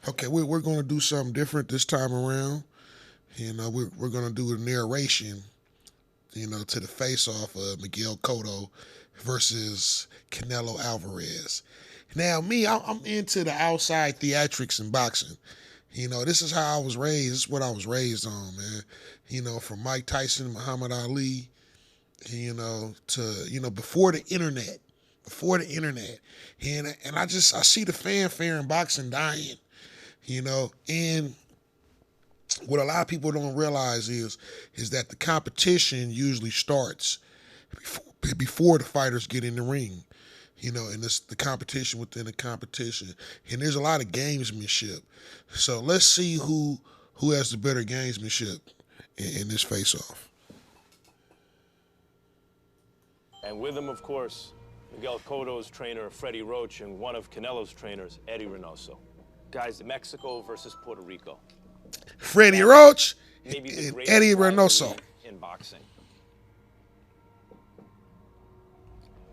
Okay, we're going to do something different this time around. We're going to do a narration, to the face-off of Miguel Cotto versus Canelo Alvarez. Now, me, I'm into the outside theatrics in boxing. This is how I was raised. This is what I was raised on, man. From Mike Tyson, Muhammad Ali, to before the internet, and I see the fanfare in boxing dying, and what a lot of people don't realize is that the competition usually starts before the fighters get in the ring. And this the competition within the competition, and there's a lot of gamesmanship. So let's see who has the better gamesmanship in this face-off. And with him, of course, Miguel Cotto's trainer, Freddie Roach, and one of Canelo's trainers, Eddie Reynoso. Guys, Mexico versus Puerto Rico. Freddie Roach Maybe the and greatest Eddie rivalry Reynoso. in boxing.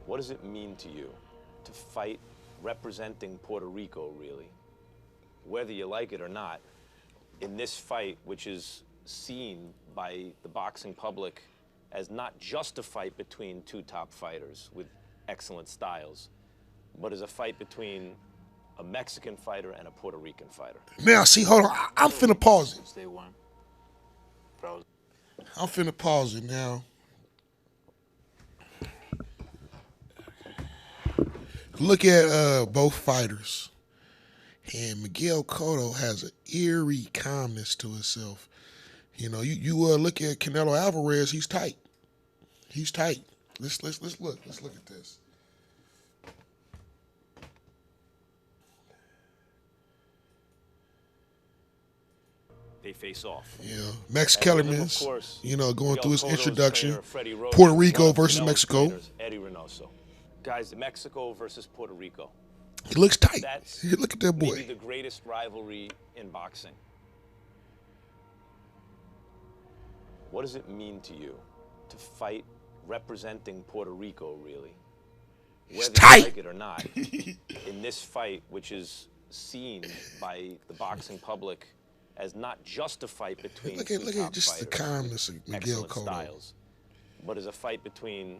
What does it mean to you to fight representing Puerto Rico, really? Whether you like it or not, in this fight, which is seen by the boxing public as not just a fight between two top fighters with excellent styles, but as a fight between a Mexican fighter and a Puerto Rican fighter. Now, see, hold on. I'm finna pause it. Since day one. Proud. I'm finna pause it now. Look at both fighters. And Miguel Cotto has an eerie calmness to himself. You look at Canelo Alvarez. He's tight. He's tight. Let's look. Let's look at this. They face off. Yeah, Max And with him, of Kellerman's. course, Going Miguel through his Cotto's introduction. trainer, Freddie Roach, Puerto and Rico one of versus Canelo's Mexico. trainers, Eddie Reynoso. Guys, Mexico versus Puerto Rico. He looks tight. That's Look at that boy. maybe the greatest rivalry in boxing. What does it mean to you to fight representing Puerto Rico, really? Whether tight. you like it or not, in this fight, which is seen by the boxing public as not just a fight between Look two at top just the fighters calmness of with Miguel excellent Cotto. styles, but as a fight between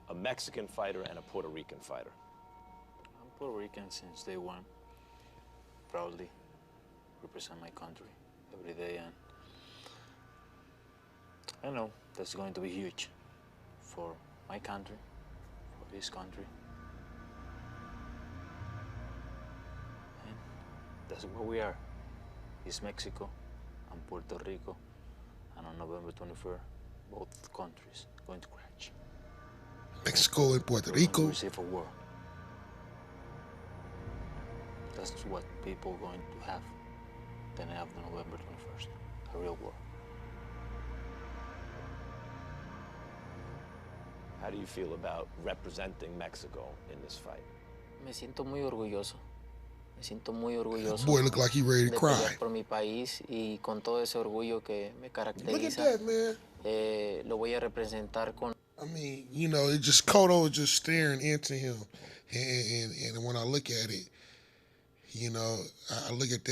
a Mexican fighter and a Puerto Rican fighter. I'm Puerto Rican since day one. Proudly represent my country every day, and I know that's going to be huge for my country, for this country. And that's what we are. It's Mexico and Puerto Rico, and on November 23rd, both countries going to crash. Mexico and Puerto We're going to Rico. receive a war. That's what people are going to have the night of November 21st, a real war. How do you feel about representing Mexico in this fight? Me siento muy orgulloso. Me siento muy orgulloso Boy look like he ready to de cry. pelear por mi país, y con todo ese orgullo que me Look at caracteriza, that, man. lo voy a representar con I mean, it just Cotto is just staring into him, and when I look at it, I look at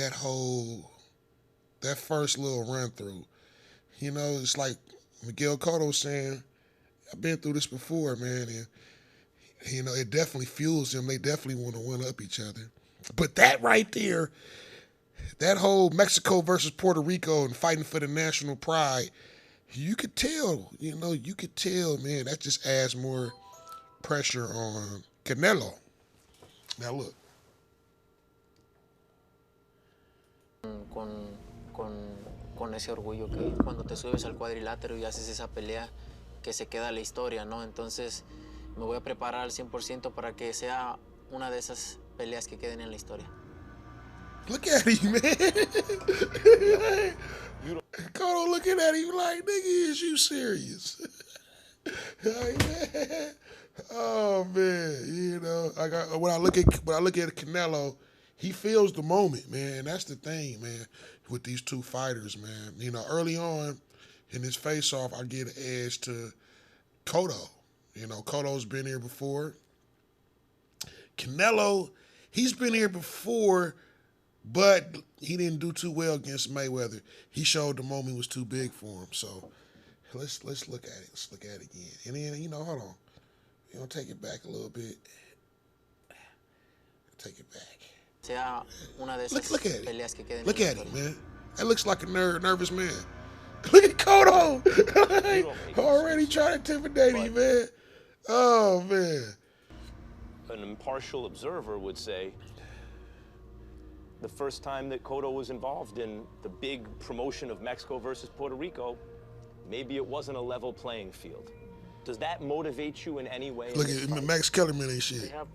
that first little run through. It's like Miguel Cotto saying, "I've been through this before, man," and it definitely fuels them. They definitely want to one up each other. But that right there, that whole Mexico versus Puerto Rico and fighting for the national pride, you could tell, man, that just adds more pressure on Canelo. Now look. con, con, con ese orgullo que cuando te subes al cuadrilátero y haces esa pelea, que se queda la historia, ¿no? Entonces me voy a preparar al 100% para que sea una de esas peleas que queden en la historia. Look at him, man. Cotto looking at him like, nigga, is you serious? Like, man. Oh man, when I look at Canelo, he feels the moment, man. That's the thing, man, with these two fighters, man. Early on in this face-off, I get an edge to Cotto. Cotto's been here before. Canelo, he's been here before, But he didn't do too well against Mayweather. He showed the moment was too big for him. So let's look at it. Let's look at it again. And then, hold on. Take it back a little bit. Take it back. Sea una de esas Look at it. peleas que queden Look en la at it, historia. man. That looks like a nervous man. Look at Cotto. Already trying to intimidate him, man. Oh, man. An impartial observer would say the first time that Cotto was involved in the big promotion of Mexico versus Puerto Rico, maybe it wasn't a level playing field. Does that motivate you in any way? Look at Max Kellerman and shit. I have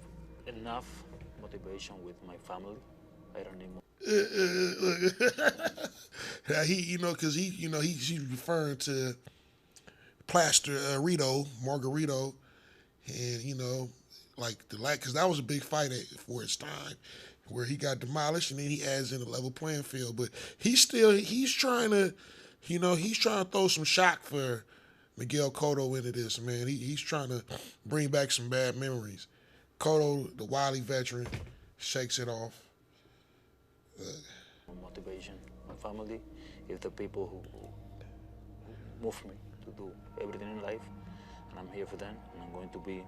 enough motivation with my family. I don't need more. Yeah, because he's referring to Plaster Margarito, and because that was a big fight for its time, where he got demolished, and then he adds in a level playing field. But he's trying to throw some shock for Miguel Cotto into this, man. He's trying to bring back some bad memories. Cotto, the wily veteran, shakes it off. Motivation, my family, is the people who move me to do everything in life, and I'm here for them, and I'm going to be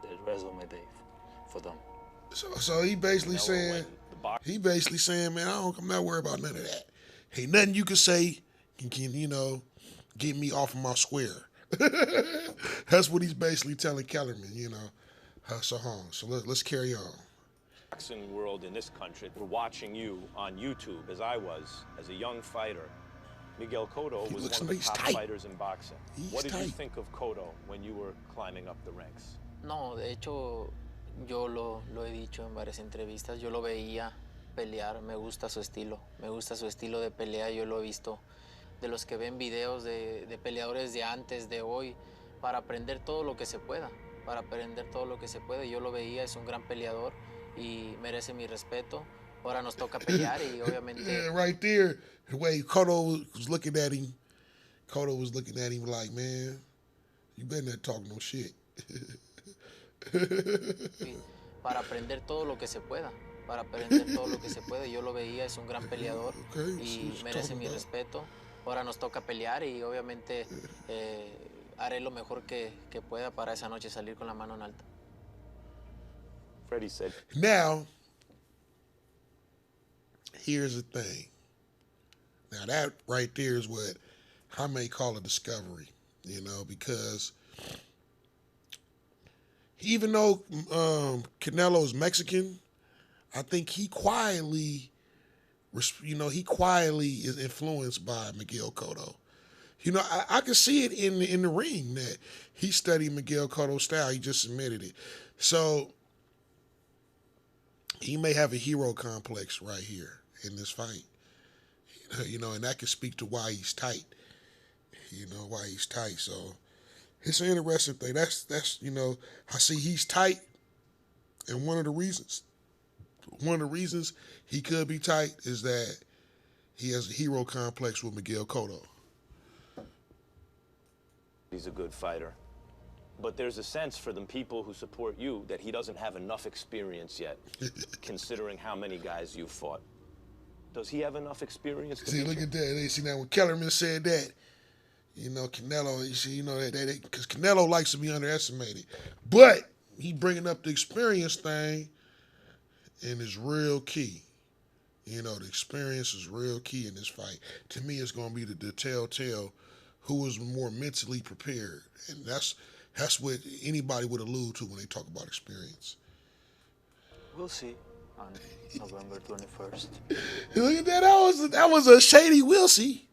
the rest of my day for them. So he basically saying, man, I'm not worried about none of that. Ain't nothing you can say can get me off of my square. That's what he's basically telling Kellerman, So let's carry on. Boxing world in this country, we're watching you on YouTube, as I was, as a young fighter. Miguel Cotto was one of the top fighters in boxing. What did you think of Cotto when you were climbing up the ranks? No, de hecho, yo lo he dicho en varias entrevistas. Yo lo veía pelear, me gusta su estilo de pelea. Yo lo he visto de los que ven videos de peleadores de antes, de hoy, para aprender todo lo que se pueda. Yo lo veía, es un gran peleador y merece mi respeto. Ahora nos toca pelear y obviamente... Yeah, right there, the way Cotto was looking at him like, man, you better not talk no shit. Sí, para aprender todo lo que se pueda. Yo lo veía, es un gran peleador y merece mi respeto. Ahora nos toca pelear y obviamente haré lo mejor que pueda para esa noche salir con la mano en alta. Freddie said. Now, here's the thing. Now that right there is what I may call a discovery, because even though Canelo is Mexican, I think he quietly is influenced by Miguel Cotto. I can see it in the ring that he studied Miguel Cotto's style. He just admitted it. So he may have a hero complex right here in this fight. And that could speak to why he's tight. So it's an interesting thing. That's I see he's tight, and one of the reasons he could be tight is that he has a hero complex with Miguel Cotto. He's a good fighter. But there's a sense for the people who support you that he doesn't have enough experience yet, considering how many guys you've fought. Does he have enough experience? See, look at that. See, now when Kellerman said that, Canelo, because Canelo likes to be underestimated. But he bringing up the experience thing, and it's real key. The experience is real key in this fight. To me, it's going to be the telltale who is more mentally prepared. And that's what anybody would allude to when they talk about experience. We'll see on November 21st. Look at that. That was a shady we'll see.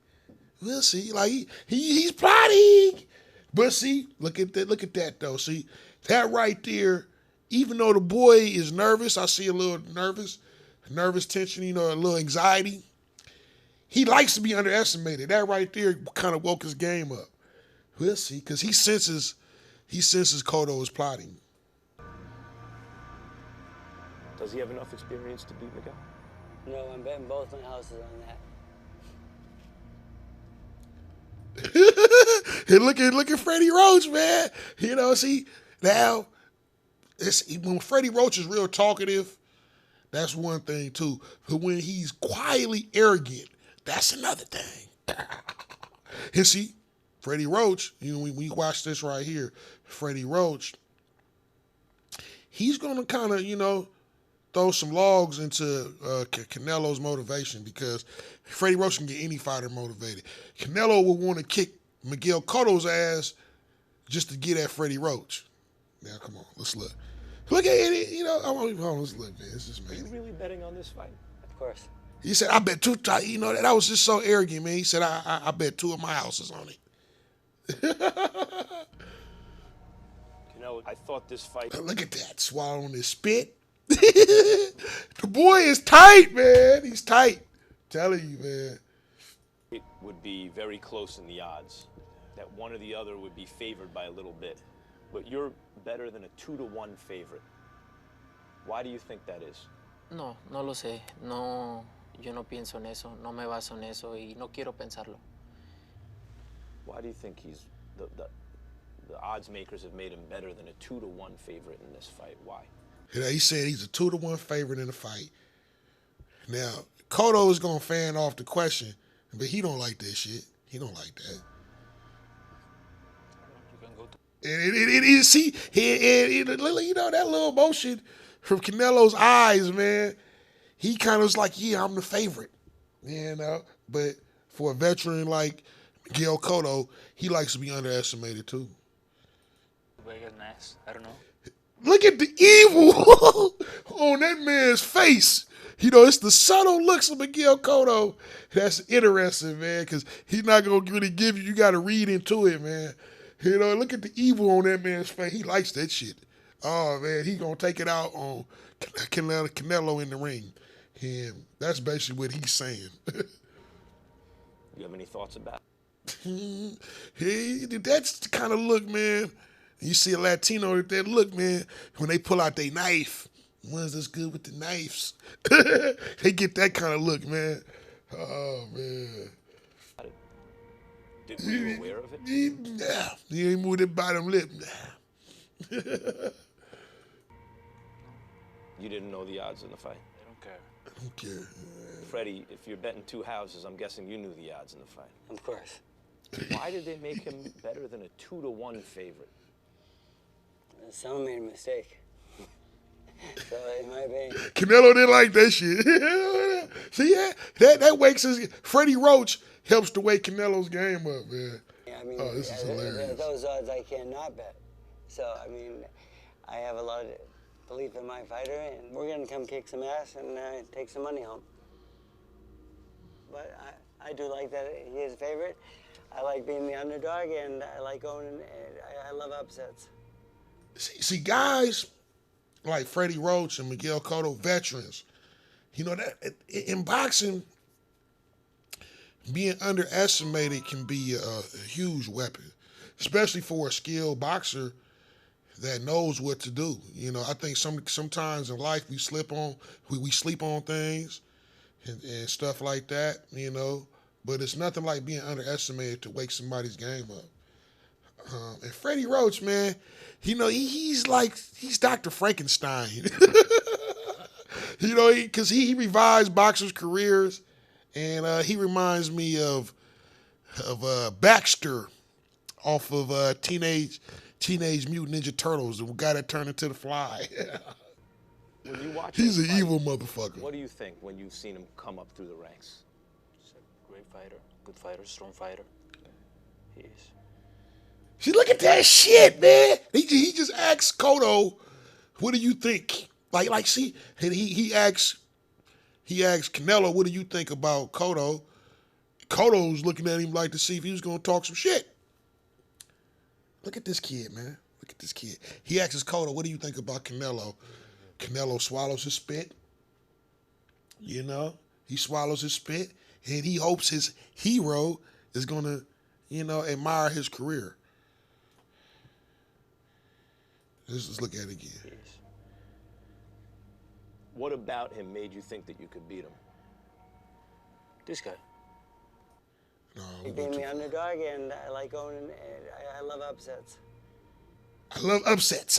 We'll see. Like he's plotting. But see, look at that though. See, that right there, even though the boy is nervous, I see a little nervous tension, a little anxiety. He likes to be underestimated. That right there kind of woke his game up. We'll see, because he senses Cotto is plotting. Does he have enough experience to beat Miguel? No, I'm betting both my houses on that. And look at Freddie Roach, man. See, now when Freddie Roach is real talkative, That's one thing too. But when he's quietly arrogant, that's another thing. And see, Freddie Roach, when we watch this right here, Freddie Roach, he's gonna kind of, throw some logs into Canelo's motivation because Freddie Roach can get any fighter motivated. Canelo will want to kick Miguel Cotto's ass just to get at Freddie Roach. Now, come on, let's look. Look at it, hold on, let's look, man. This is Are you man. really betting on this fight? Of course. He said, I bet two, that was just so arrogant, man. He said, I bet two of my houses on it. Canelo, I thought this fight Look at that, swallowing his spit. The boy is tight, man. He's tight. Telling you, man. it would be very close in the odds. That one or the other would be favored by a little bit. But you're better than a 2-to-1 favorite. Why do you think that is? No, no lo sé. No, yo no pienso en eso. No me baso en eso y no quiero pensarlo. Why do you think the odds makers have made him better than a 2-to-1 favorite in this fight? Why? He said he's a 2-to-1 favorite in the fight. Now, Cotto is gonna fan off the question, but he don't like that shit. He don't like that. You can go to And see, that little emotion from Canelo's eyes, man. He kind of was like, yeah, I'm the favorite, But for a veteran like Miguel Cotto, he likes to be underestimated too. Vegas next. I don't know. Look at the evil on that man's face. It's the subtle looks of Miguel Cotto. That's interesting, man, because he's not going to really give you. You got to read into it, man. Look at the evil on that man's face. He likes that shit. Oh, man, he's going to take it out on Canelo in the ring. And that's basically what he's saying. You have any thoughts about it? That's the kind of look, man. You see a Latino with that look, man, when they pull out their knife. One's that's good with the knives. They get that kind of look, man. Oh, man. Were you aware of it? Nah, he ain't moved that bottom lip. Nah. You didn't know the odds in the fight? I don't care. I don't care. Freddie, if you're betting two houses, I'm guessing you knew the odds in the fight. Of course. Why did they make him better than a 2-to-1 favorite? Someone made a mistake. So it might be. Canelo didn't like that shit. See, that wakes his... Freddie Roach helps to wake Canelo's game up, man. I mean, Oh, this is hilarious. those odds I cannot bet. So, I mean, I have a lot of belief in my fighter, and we're going to come kick some ass and take some money home. But I do like that he is a favorite. I like being the underdog, and I like going, I love upsets. See, guys like Freddie Roach and Miguel Cotto, veterans, that in boxing, being underestimated can be a huge weapon, especially for a skilled boxer that knows what to do. I think sometimes in life we sleep on things and stuff like that, but it's nothing like being underestimated to wake somebody's game up. And Freddie Roach, man, he's Dr. Frankenstein. Because he revives boxers' careers, and he reminds me of Baxter off of Teenage Mutant Ninja Turtles, the guy that turned into the Fly. When you watch He's him an fight, evil motherfucker. What do you think when you've seen him come up through the ranks? He's a great fighter, good fighter, strong fighter. He is. See, look at that shit, man. He just asked Cotto, "What do you think?" See, and he asked Canelo, "What do you think about Cotto?" Cotto's looking at him like to see if he was gonna talk some shit. Look at this kid, man. Look at this kid. He asks Cotto, "What do you think about Canelo?" Canelo swallows his spit. He swallows his spit, and he hopes his hero is gonna, admire his career. Let's look at it again. He is. What about him made you think that you could beat him? This guy. No, Being the underdog, and I like going, I love upsets. I love upsets.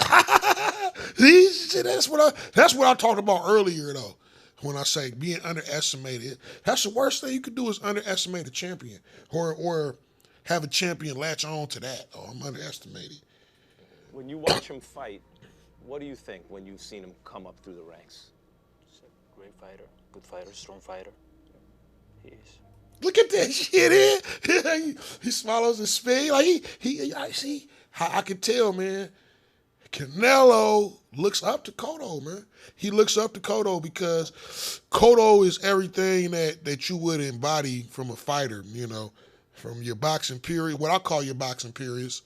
See, that's what I talked about earlier though. When I say being underestimated, that's the worst thing you could do is underestimate a champion, or have a champion latch on to that. Oh, I'm underestimated. When you watch him fight, what do you think when you've seen him come up through the ranks? He's a great fighter, good fighter, strong fighter. He is. Look at that shit, he swallows his spit. Like I see. I can tell, man. Canelo looks up to Cotto, man. He looks up to Cotto because Cotto is everything that you would embody from a fighter, from your boxing period, what I call your boxing purists,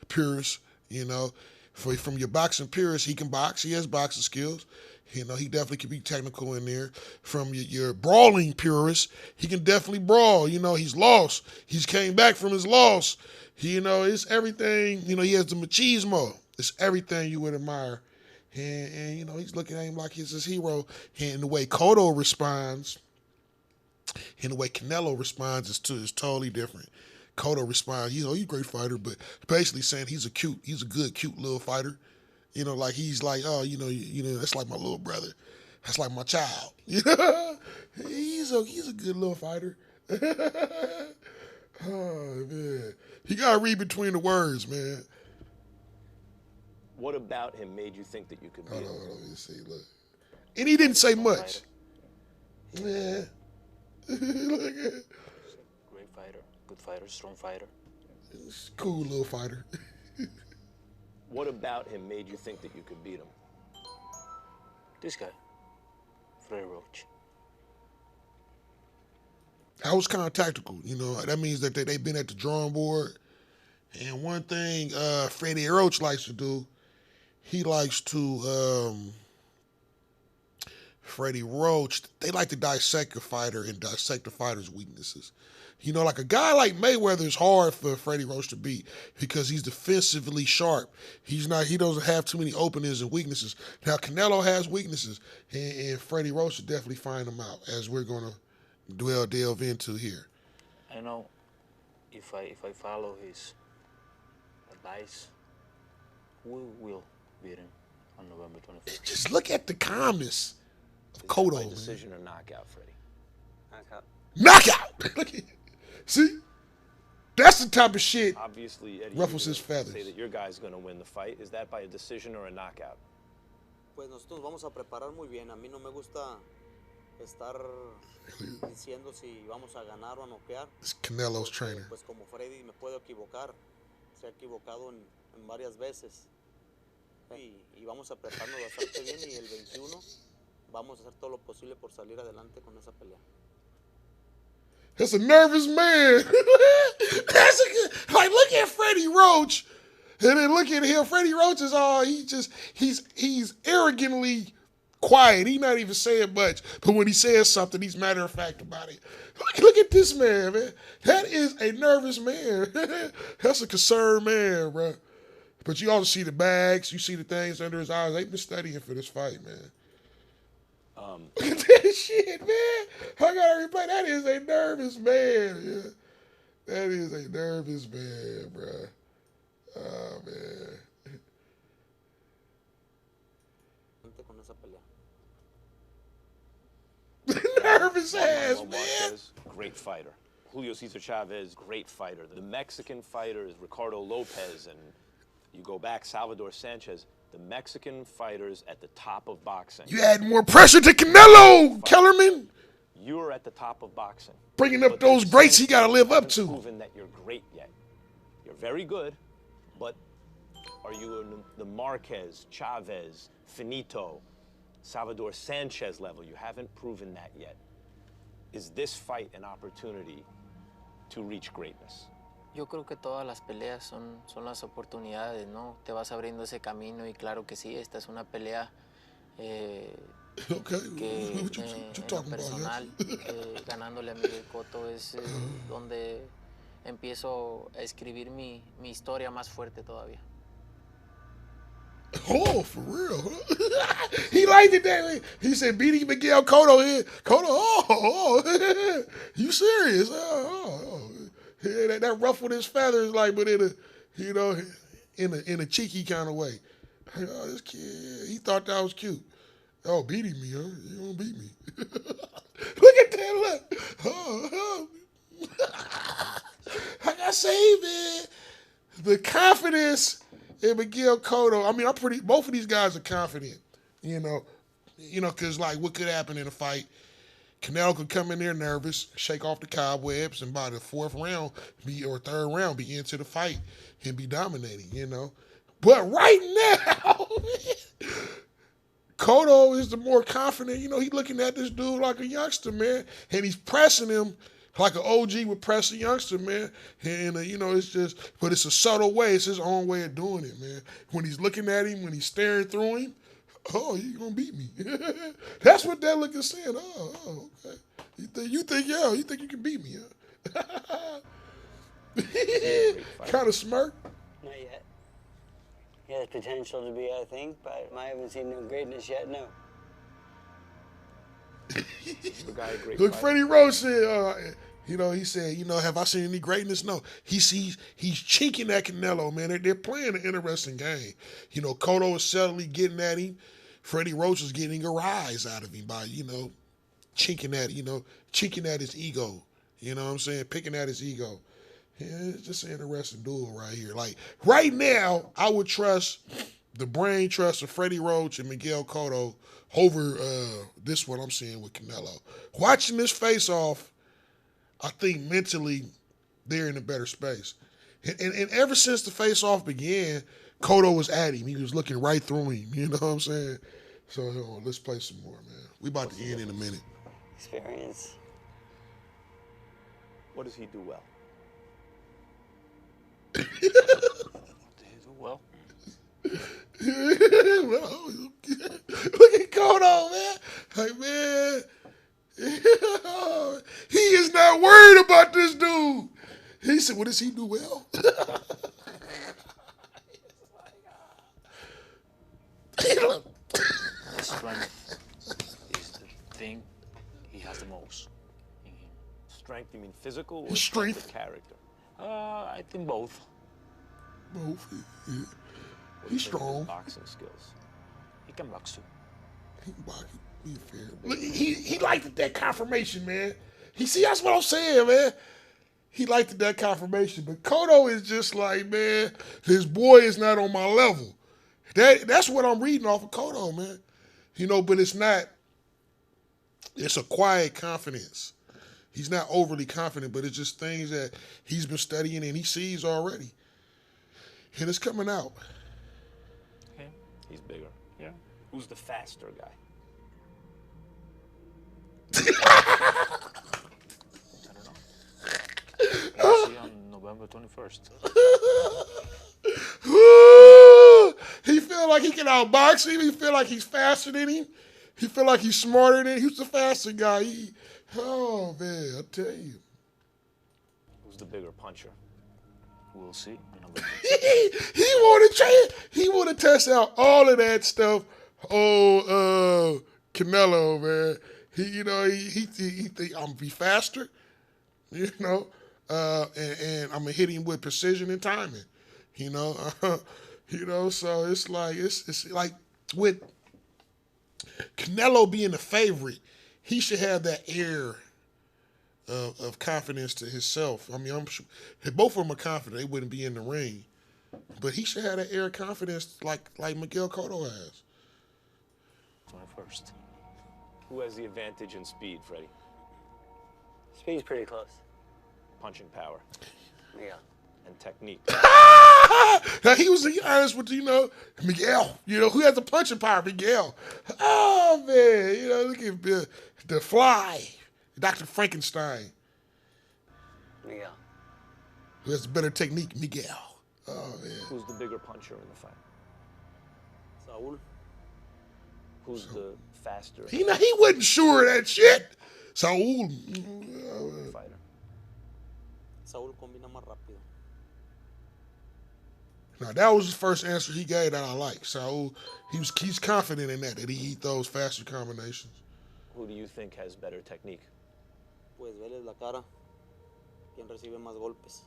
from your boxing purists, he can box, he has boxing skills. He definitely can be technical in there. From your brawling purist, he can definitely brawl. He's lost. He's came back from his loss. It's everything. He has the machismo. It's everything you would admire. And he's looking at him like he's his hero. And the way Cotto responds, and the way Canelo responds is totally different. Cotto responds, he's a great fighter, but basically saying he's a good, cute little fighter. Like he's like, oh, that's like my little brother. That's like my child. He's a good little fighter. Oh man, you gotta read between the words, man. What about him made you think that you could beat him? Hold on, let me see. Look, and he didn't say much. Man, look at Great fighter, good fighter, strong fighter. cool little fighter. What about him made you think that you could beat him? This guy, Freddie Roach. That was kind of tactical, That means that they've been at the drawing board. And one thing Freddie Roach likes to do, he likes to, Freddie Roach, they like to dissect a fighter and dissect the fighter's weaknesses. Like a guy like Mayweather is hard for Freddie Roach to beat because he's defensively sharp. He doesn't have too many openings and weaknesses. Now Canelo has weaknesses, and Freddie Roach will definitely find them out, as we're gonna delve into here. I know if I follow his advice, we will beat him on November 25th. Just look at the calmness of Is Cotto. that by Man. decision or knockout, Freddie? Knockout! Look at, see? That's the type of shit Obviously, Eddie, ruffles you're his gonna feathers. say that your guy's going to win the fight. Is that by a decision or a knockout? Pues nosotros vamos a preparar muy bien. A mí no me gusta estar diciendo si vamos a ganar o a noquear. It's Canelo's trainer. Pues como Freddy me puedo equivocar. Se ha equivocado en varias veces. Y vamos a prepararnos bastante bien y el 21 vamos a hacer todo lo posible por salir adelante con esa pelea. That's a nervous man. Look at Freddie Roach. And then look at him. Freddie Roach is he's arrogantly quiet. He's not even saying much. But when he says something, he's matter of fact about it. Look at this man. That is a nervous man. That's a concerned man, bro. But you also see the bags. You see the things under his eyes. They've been studying for this fight, man. Look at that shit, man. I gotta replay. That is a nervous man. Yeah. That is a nervous man, bro. Oh, man. Con esa pelea. Nervous ass, Manuel man. Marquez, great fighter. Julio Cesar Chavez, great fighter. The Mexican fighters, Ricardo Lopez, and you go back, Salvador Sanchez, the Mexican fighters at the top of boxing. You add more pressure to Canelo, Kellerman. You're at the top of boxing. Bringing up But those the greats he got to live up haven't to. proven that you're great yet. You're very good, but are you in the Marquez, Chavez, Finito, Salvador Sanchez level? You haven't proven that yet. Is this fight an opportunity to reach greatness? Yo creo que todas las peleas son las oportunidades, ¿no? Te vas abriendo ese camino y claro que sí, esta es una pelea Okay, que what you en lo talking about? personal, Yes? ganándole a Miguel Cotto es donde empiezo a escribir mi historia más fuerte todavía. Oh, for real? Huh? He liked it that way. He said, beating Miguel Cotto here. Cotto, oh, you serious? Oh. Yeah, that ruffled his feathers, like, but in a, in a cheeky kind of way. Like, oh, this kid, he thought that was cute. Oh, beating me, huh? You don't beat me. Look at that look. Oh. Like I say, man, the confidence in Miguel Cotto. I mean, both of these guys are confident, you know, because like what could happen in a fight? Canelo could come in there nervous, shake off the cobwebs, and by the fourth round or third round be into the fight and be dominating, But right now, Cotto is the more confident. He's looking at this dude like a youngster, man, and he's pressing him like an OG would press a youngster, man. And, it's just, but it's a subtle way. It's his own way of doing it, man. When he's looking at him, when he's staring through him, oh, you gonna beat me. That's what that look is saying. Oh, okay. You think you can beat me, huh? Kind of smirk. Not yet. He has potential to be, I think, but I haven't seen no greatness yet, no. The guy a great Look, fighter. Freddie Roach said, he said, have I seen any greatness? No. He's chinking at Canelo, man. They're playing an interesting game. Cotto is subtly getting at him. Freddie Roach is getting a rise out of him by, chinking at his ego. You know what I'm saying? Picking at his ego. Yeah, it's just an interesting duel right here. Like, right now, I would trust the brain trust of Freddie Roach and Miguel Cotto over this one I'm seeing with Canelo. Watching this face-off, I think mentally they're in a better space. And ever since the face-off began, Cotto was at him. He was looking right through him. You know what I'm saying? So let's play some more, man. We about to end in a minute. Experience. What does he do well? What did he do well? Look at Cotto, man. Like, man, he is not worried about this dude. He said, what does he do well? Strength is the thing he has the most in him. Strength, you mean physical or His strength strength. of character? I think both. Both. Yeah. What do you He's think of his strong. boxing skills. He can box too. He boxing. Be fair. Look, he liked that confirmation, man. That's what I'm saying, man. He liked that confirmation. But Cotto is just like, man, his boy is not on my level. That's what I'm reading off of Cotto, man. But it's not, it's a quiet confidence. He's not overly confident, but it's just things that he's been studying and he sees already. And it's coming out. Okay. He's bigger. Yeah. Who's the faster guy? I don't know. We'll see on November 21st. He feel like he can outbox him. He feel like he's faster than him. He feel like he's smarter than him. He's the faster guy. Oh, man, I tell you. Who's the bigger puncher? We'll see on November. He want to test out all of that stuff. Oh, Canelo, man. He think I'm gonna be faster, and I'm gonna hit him with precision and timing, So it's like with Canelo being the favorite, he should have that air of confidence to himself. I mean, I'm sure if both of them are confident, they wouldn't be in the ring. But he should have that air of confidence like Miguel Cotto has. 21st. Who has the advantage in speed, Freddie? Speed's pretty close. Punching power Yeah. and technique. Now he was honest with Miguel. Who has the punching power? Miguel. Oh man, look at the Fly, Dr. Frankenstein. Miguel. Who has the better technique? Miguel. Oh man. Who's the bigger puncher in the fight? Saúl. Who's the faster He wasn't sure of that shit. Saul. fighter? Saúl combina más rápido. Now that was the first answer he gave that I like. Saul, he's confident in that he throws faster combinations. Who do you think has better technique? Pues vele la cara. ¿Quién recibe más golpes?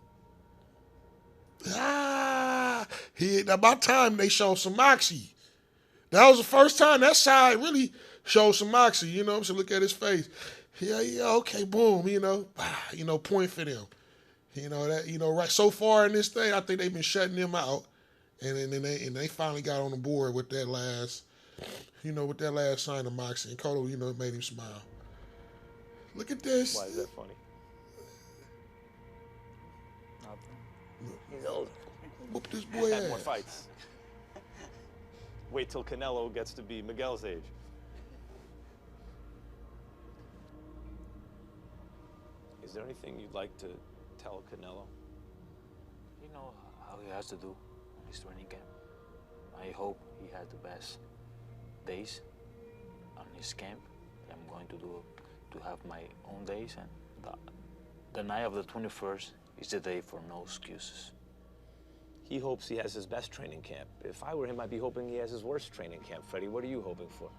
Ah, About time they showed some moxie. That was the first time that side really showed some moxie. You know what I'm saying? Look at his face. Yeah, okay, boom. Point for them. Right so far in this thing, I think they've been shutting them out, and then they finally got on the board with that last, sign of moxie. And Cotto, made him smile. Look at this. Why is that funny? Nothing. He's old. Whoop this boy Had more ass. fights. Wait till Canelo gets to be Miguel's age. Is there anything you'd like to tell Canelo? You know how he has to do in his training camp. I hope he has the best days on his camp. I'm going to have my own days, and the night of the 21st is the day for no excuses. He hopes he has his best training camp. If I were him, I'd be hoping he has his worst training camp. Freddie, what are you hoping for?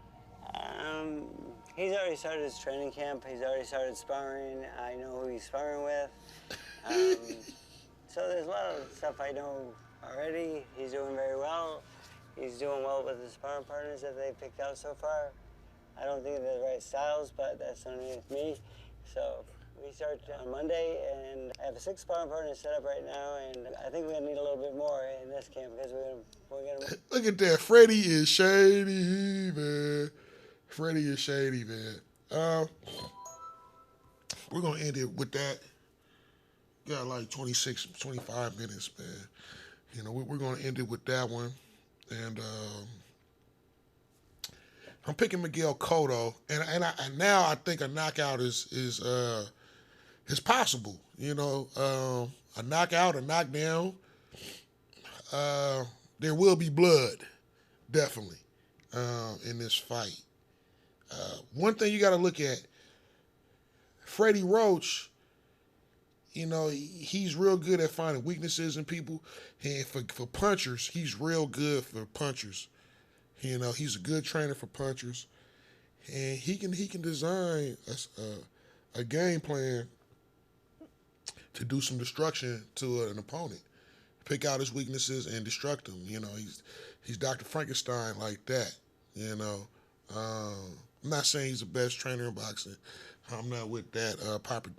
He's already started his training camp. He's already started sparring. I know who he's sparring with. So there's a lot of stuff I know already. He's doing very well. He's doing well with the sparring partners that they've picked out so far. I don't think they're the right styles, but that's underneath me. So we start on Monday, and I have 6 sparring partners set up right now, and I think we're gonna need a little bit more in this camp because we're gonna. Look at that. Freddie is shady, man. Freddie is shady, man. We're going to end it with that. Got like 26, 25 minutes, man. We're going to end it with that one. And I'm picking Miguel Cotto. And now I think a knockout is possible. A knockout, a knockdown. There will be blood, definitely, in this fight. One thing you got to look at, Freddie Roach, he's real good at finding weaknesses in people. And for punchers, he's real good for punchers. He's a good trainer for punchers. And he can design a game plan to do some destruction to an opponent. Pick out his weaknesses and destruct them. He's Dr. Frankenstein like that. I'm not saying he's the best trainer in boxing. I'm not with that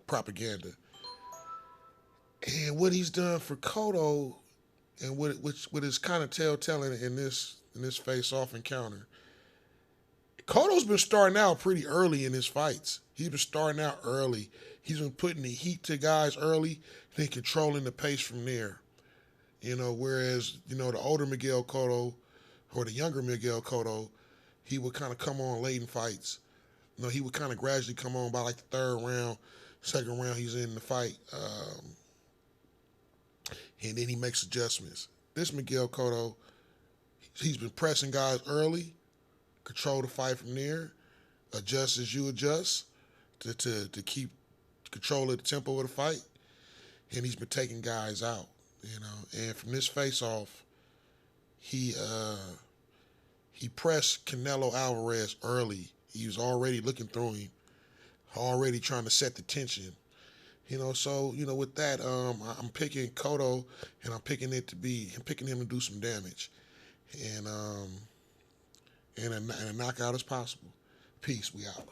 propaganda. And what he's done for Cotto, and what is kind of telltale in this face-off encounter, Cotto's been starting out pretty early in his fights. He's been starting out early. He's been putting the heat to guys early, then controlling the pace from there. Whereas the older Miguel Cotto or the younger Miguel Cotto, he would kind of come on late in fights. He would kind of gradually come on by like the 3rd round, 2nd round he's in the fight. And then he makes adjustments. This Miguel Cotto, he's been pressing guys early, control the fight from there, adjust as you adjust to keep control of the tempo of the fight. And he's been taking guys out, And from this face-off, he pressed Canelo Alvarez early. He was already looking through him, already trying to set the tension. So with that, I'm picking Cotto, and I'm picking him to do some damage, and a knockout is possible. Peace. We out.